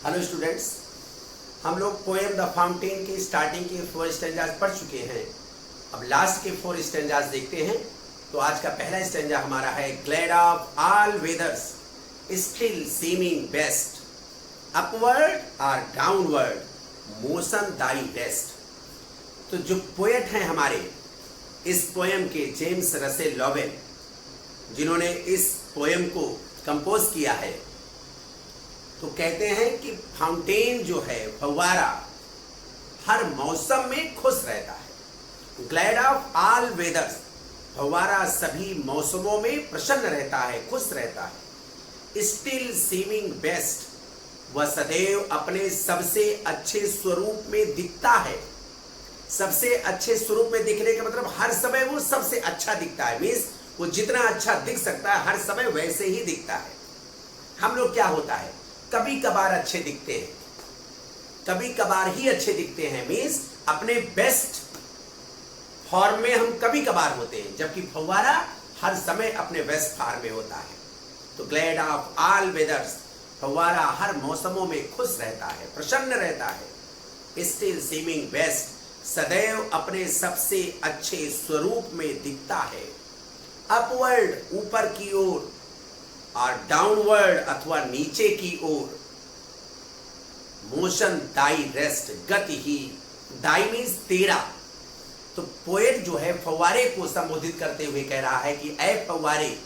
Hello students, हम लोग poem the fountain के स्टार्टिंग के 4 स्टैंजाज पढ़ चुके हैं। अब लास्ट के 4 स्टैंजाज देखते हैं। तो आज का पहला स्टैंजा हमारा है glad of all weathers still seeming best, upward और डाउनवर्ड मोशन दाई रेस्ट। तो जो पोएट हैं हमारे इस पोएम के जेम्स रसेल लॉवेल, जिन्होंने इस पोएम को कंपोज किया है, तो कहते हैं कि फाउंटेन जो है, फव्वारा, हर मौसम में खुश रहता है। ग्लैड ऑफ ऑल वेदर्स, फव्वारा सभी मौसमों में प्रसन्न रहता है, खुश रहता है। स्टिल सीमिंग बेस्ट, वह सदैव अपने सबसे अच्छे स्वरूप में दिखता है। सबसे अच्छे स्वरूप में दिखने का मतलब हर समय वो सबसे अच्छा दिखता है। मीन्स वो जितना अच्छा दिख सकता है हर समय वैसे ही दिखता है। हम लोग क्या होता है, कभी कभार अच्छे दिखते हैं, कभी कभार ही अच्छे दिखते हैं। मीन्स अपने बेस्ट फॉर्म में हम कभी कभार होते हैं, जबकि फव्वारा हर समय अपने बेस्ट फॉर्म में होता है। तो ग्लैड ऑफ ऑल वेदर्स, फव्वारा हर मौसमों में खुश रहता है, प्रसन्न रहता है। स्टिल सीमिंग बेस्ट, सदैव अपने सबसे अच्छे स्वरूप में दिखता है। अपवर्ड, ऊपर की ओर, और डाउनवर्ड अथवा नीचे की ओर। मोशन दाई रेस्ट, गति ही, दाई मीन्स तेरा। तो पोएट जो है फव्वारे को संबोधित करते हुए कह रहा है कि ऐ फव्वारे,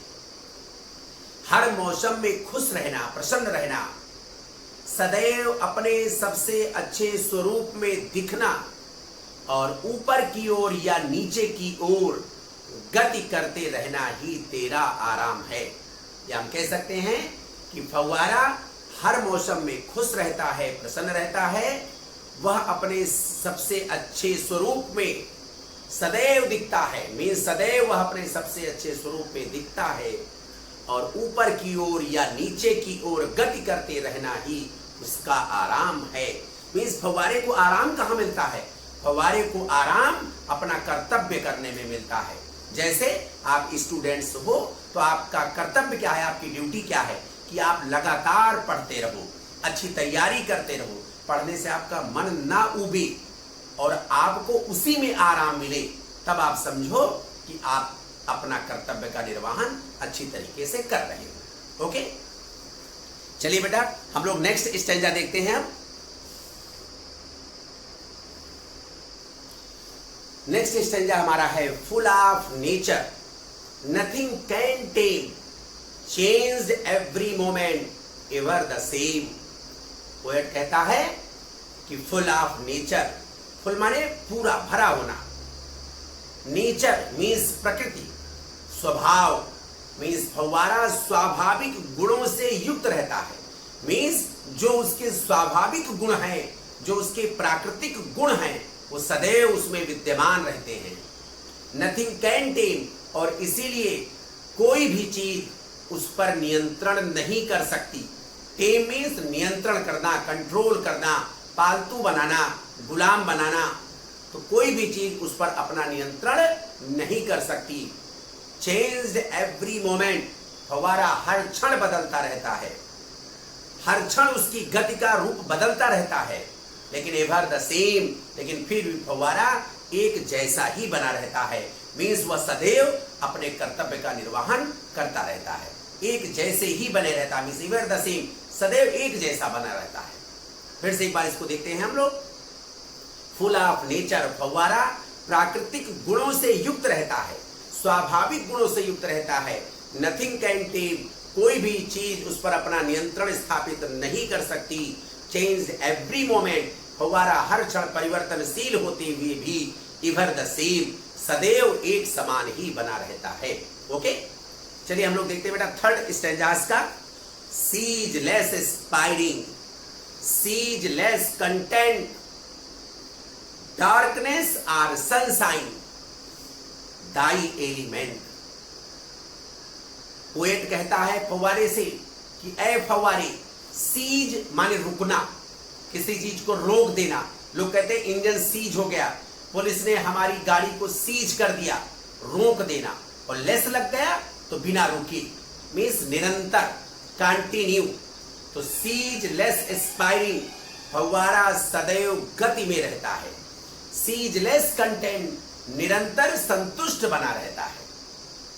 हर मौसम में खुश रहना, प्रसन्न रहना, सदैव अपने सबसे अच्छे स्वरूप में दिखना, और ऊपर की ओर या नीचे की ओर गति करते रहना ही तेरा आराम है। या हम कह सकते हैं कि फव्वारा हर मौसम में खुश रहता है, प्रसन्न रहता है। वह अपने सबसे अच्छे स्वरूप में सदैव दिखता है। मीन्स सदैव वह अपने सबसे अच्छे स्वरूप में दिखता है, और ऊपर की ओर या नीचे की ओर गति करते रहना ही उसका आराम है। मीन्स फव्वारे को आराम कहाँ मिलता है? फव्वारे को आराम अपना कर्तव्य करने में मिलता है। जैसे आप स्टूडेंट्स हो तो आपका कर्तव्य क्या है, आपकी ड्यूटी क्या है कि आप लगातार पढ़ते रहो, अच्छी तैयारी करते रहो, पढ़ने से आपका मन ना उबे और आपको उसी में आराम मिले। तब आप समझो कि आप अपना कर्तव्य का निर्वहन अच्छी तरीके से कर रहे हो। ओके, चलिए बेटा, हम लोग नेक्स्ट स्टैंजा देखते हैं। अब नेक्स्ट स्टैंजा हमारा है full of nature, nothing can time, changed every moment ever the same. Poet कहता है कि फुल ऑफ नेचर, फुल माने पूरा, भरा होना। नेचर मीन्स प्रकृति, स्वभाव मीन्स फव्वारा स्वाभाविक गुणों से युक्त रहता है। मीन्स जो उसके स्वाभाविक गुण हैं, जो उसके प्राकृतिक गुण हैं, वो सदैव उसमें विद्यमान रहते हैं। नथिंग कैन टेम, और इसीलिए कोई भी चीज उस पर नियंत्रण नहीं कर सकती। टेम मीन्स नियंत्रण करना, कंट्रोल करना, पालतू बनाना, गुलाम बनाना। तो कोई भी चीज उस पर अपना नियंत्रण नहीं कर सकती। चेंज्ड एवरी मोमेंट, फव्वारा हर क्षण बदलता रहता है, हर क्षण उसकी गति का रूप बदलता रहता है। लेकिन एवर द सेम, लेकिन फिर भी फव्वारा एक जैसा ही बना रहता है। मीन्स वह सदैव अपने कर्तव्य का निर्वहन करता रहता है, एक जैसे ही बने रहता है। मीन्स एवर द सेम, सदैव एक जैसा बना रहता है। फिर से एक बार इसको देखते हैं हम लोग। फुल ऑफ नेचर, फव्वारा प्राकृतिक गुणों से युक्त रहता है, स्वाभाविक गुणों से युक्त रहता है। नथिंग कैन टेम, कोई भी चीज उस पर अपना नियंत्रण स्थापित नहीं कर सकती। चेंज एवरी मोमेंट, फव्वारा हर क्षण परिवर्तनशील होते हुए भी एवर द सेम, सदैव एक समान ही बना रहता है। ओके, चलिए हम लोग देखते हैं बेटा थर्ड स्टैंजास का। Ceaseless aspiring, ceaseless content, darkness or sunshine, thy element. Poet कहता है फव्वारे से कि ऐ फव्वारे, सीज माने रुकना, किसी चीज को रोक देना। लोग कहते हैं इंजन सीज हो गया, पुलिस ने हमारी गाड़ी को सीज कर दिया, रोक देना। और लेस लग गया तो बिना रुके, मीन्स निरंतर, कंटिन्यू। तो सीजलेस एस्पायरिंग, फव्वारा सदैव गति में रहता है। सीजलेस कंटेंट, निरंतर संतुष्ट बना रहता है।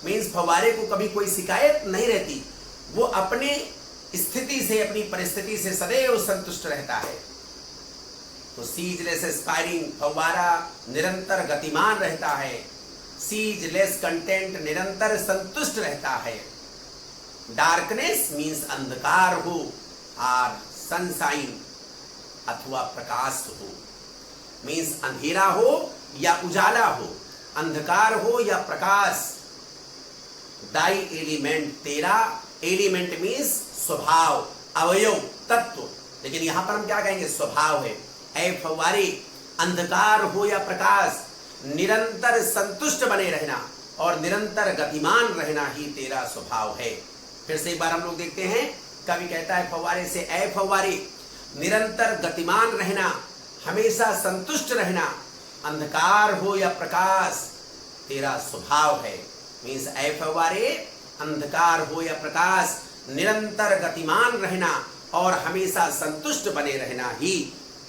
मीन्स फव्वारे को कभी कोई शिकायत नहीं रहती, वो अपने स्थिति से, अपनी परिस्थिति से सदैव संतुष्ट रहता है। तो सीजलेस एस्पायरिंग, फव्वारा निरंतर गतिमान रहता है। सीजलेस कंटेंट, निरंतर संतुष्ट रहता है। डार्कनेस मीन्स अंधकार हो, और सनशाइन अथवा प्रकाश हो। मीन्स अंधेरा हो या उजाला हो, अंधकार हो या प्रकाश। दाई एलिमेंट, तेरा एलिमेंट मीन्स स्वभाव, अवयव, तत्व। लेकिन यहां पर हम क्या कहेंगे? स्वभाव है। ऐ फव्वारे, अंधकार हो या प्रकाश, निरंतर संतुष्ट बने रहना और निरंतर गतिमान रहना ही तेरा स्वभाव है। फिर से एक बार हम लोग देखते हैं। कवि कहता है फव्वारे से, ऐ फव्वारे, निरंतर गतिमान रहना, हमेशा संतुष्ट रहना, अंधकार हो या प्रकाश तेरा स्वभाव है। मीन्स ऐ फव्वारे, अंधकार हो या प्रकाश, निरंतर गतिमान रहना और हमेशा संतुष्ट बने रहना ही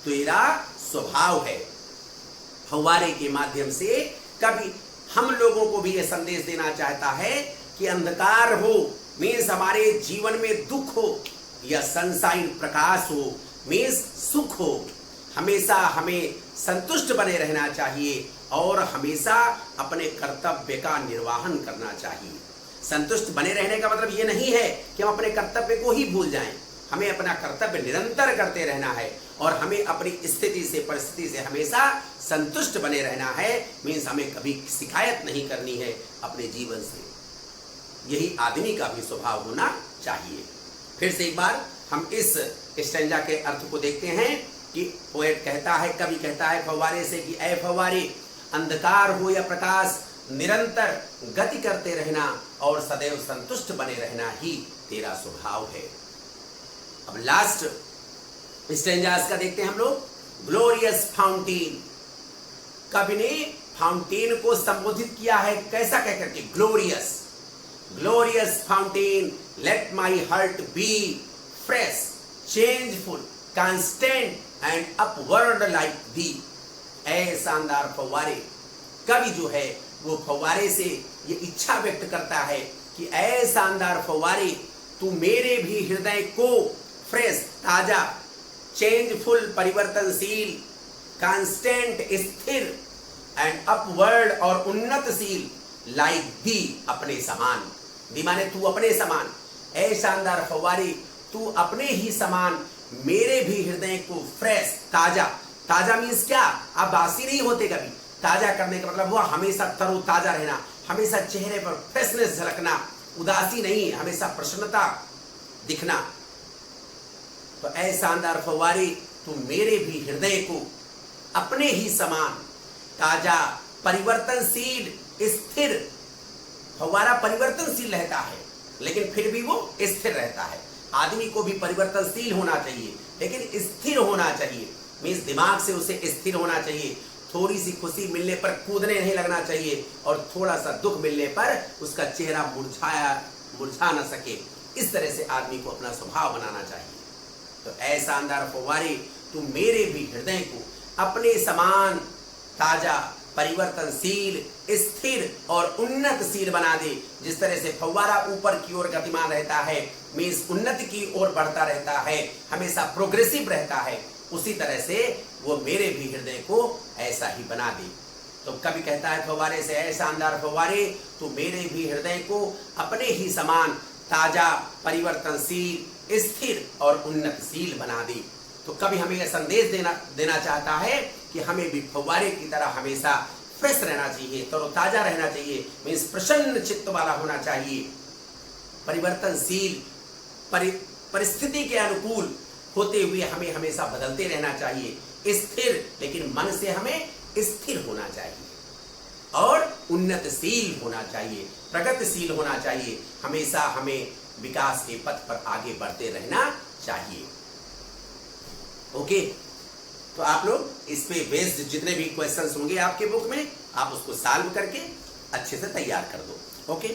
तेरा स्वभाव है। फव्वारे के माध्यम से कभी हम लोगों को भी यह संदेश देना चाहता है कि अंधकार हो मीन्स हमारे जीवन में दुख हो, या सनशाइन प्रकाश हो मीन्स सुख हो, हमेशा हमें संतुष्ट बने रहना चाहिए और हमेशा अपने कर्तव्य का निर्वहन करना चाहिए। संतुष्ट बने रहने का मतलब ये नहीं है कि हम अपने कर्तव्य को ही भूल जाएं। हमें अपना कर्तव्य निरंतर करते रहना है और हमें अपनी स्थिति से, परिस्थिति से हमेशा संतुष्ट बने रहना है। मीन्स हमें कभी शिकायत नहीं करनी है अपने जीवन से। यही आदमी का भी स्वभाव होना चाहिए। फिर से एक बार हम इस स्टैंजा के अर्थ को देखते हैं कि पोएट कहता है, कवि कहता है फव्वारे से कि ऐ फव्वारे, अंधकार हो या प्रकाश, निरंतर गति करते रहना और सदैव संतुष्ट बने रहना ही तेरा स्वभाव है। अब लास्ट स्टैंजास का देखते हैं हम लोग। ग्लोरियस फाउंटेन, कवि ने फाउंटेन को संबोधित किया है कैसा कहकर के? Glorious, glorious fountain, let my heart be fresh, changeful, constant and upward like thee. ऐ शानदार फव्वारे, कवि जो है वो फव्वारे से ये इच्छा व्यक्त करता है कि ऐ शानदार फव्वारे, तू मेरे भी हृदय को फ्रेश, ताजा, चेंजफुल, परिवर्तनशील, कांस्टेंट, स्थिर एंड अपवर्ड और उन्नतशील, लाइक दी, अपने समान। दी माने तू अपने समान। ऐ शानदार फव्वारे, तू अपने ही समान मेरे भी हृदय को फ्रेश, ताजा। ताजा मीन्स क्या? आप बासी नहीं होते कभी। ताजा करने का मतलब हुआ हमेशा तरोताजा रहना, हमेशा चेहरे पर फ्रेशनेस झलकना, उदासी नहीं, हमेशा प्रसन्नता दिखना। तो ऐ शानदार फव्वारे, तू मेरे भी हृदय को अपने ही समान, ताजा, परिवर्तनशील, स्थिर। फव्वारा परिवर्तनशील रहता है लेकिन फिर भी वो स्थिर रहता है। आदमी को भी परिवर्तनशील होना चाहिए लेकिन स्थिर होना चाहिए। मीन्स दिमाग से उसे स्थिर होना चाहिए। थोड़ी सी खुशी मिलने पर कूदने नहीं लगना चाहिए और थोड़ा सा दुख मिलने पर उसका चेहरा मुरझा न सके। इस तरह से आदमी को अपना स्वभाव बनाना चाहिए। तो ऐ शानदार फव्वारे, तू मेरे भी हृदय को अपने समान, ताजा, परिवर्तनशील, स्थिर और उन्नतशील बना दे। जिस तरह से फव्वारा ऊपर की ओर गतिमान रहता है, मीन्स उन्नति की ओर बढ़ता रहता है, हमेशा प्रोग्रेसिव रहता है, उसी तरह से वो मेरे भी हृदय को ऐसा ही बना दे। तो कवि कहता है फव्वारे से, ऐ शानदार फव्वारे, तू मेरे भी हृदय को अपने ही समान, ताजा, परिवर्तनशील, स्थिर और उन्नतशील बना दे। तो कभी हमें यह संदेश देना चाहता है कि हमें भी फव्वारे की तरह हमेशा फ्रेश रहना चाहिए, तरोताजा रहना चाहिए, मीन्स प्रसन्न चित्त वाला होना चाहिए, परिवर्तनशील, परिस्थिति के अनुकूल होते हुए हमें हमेशा बदलते रहना चाहिए, स्थिर लेकिन मन से हमें स्थिर होना चाहिए और उन्नतशील होना चाहिए, प्रगतिशील होना चाहिए। हमेशा हमें विकास के पथ पर आगे बढ़ते रहना चाहिए। ओके, तो आप लोग इस पे बेस्ड जितने भी क्वेश्चंस होंगे आपके बुक में, आप उसको सॉल्व करके अच्छे से तैयार कर दो। ओके।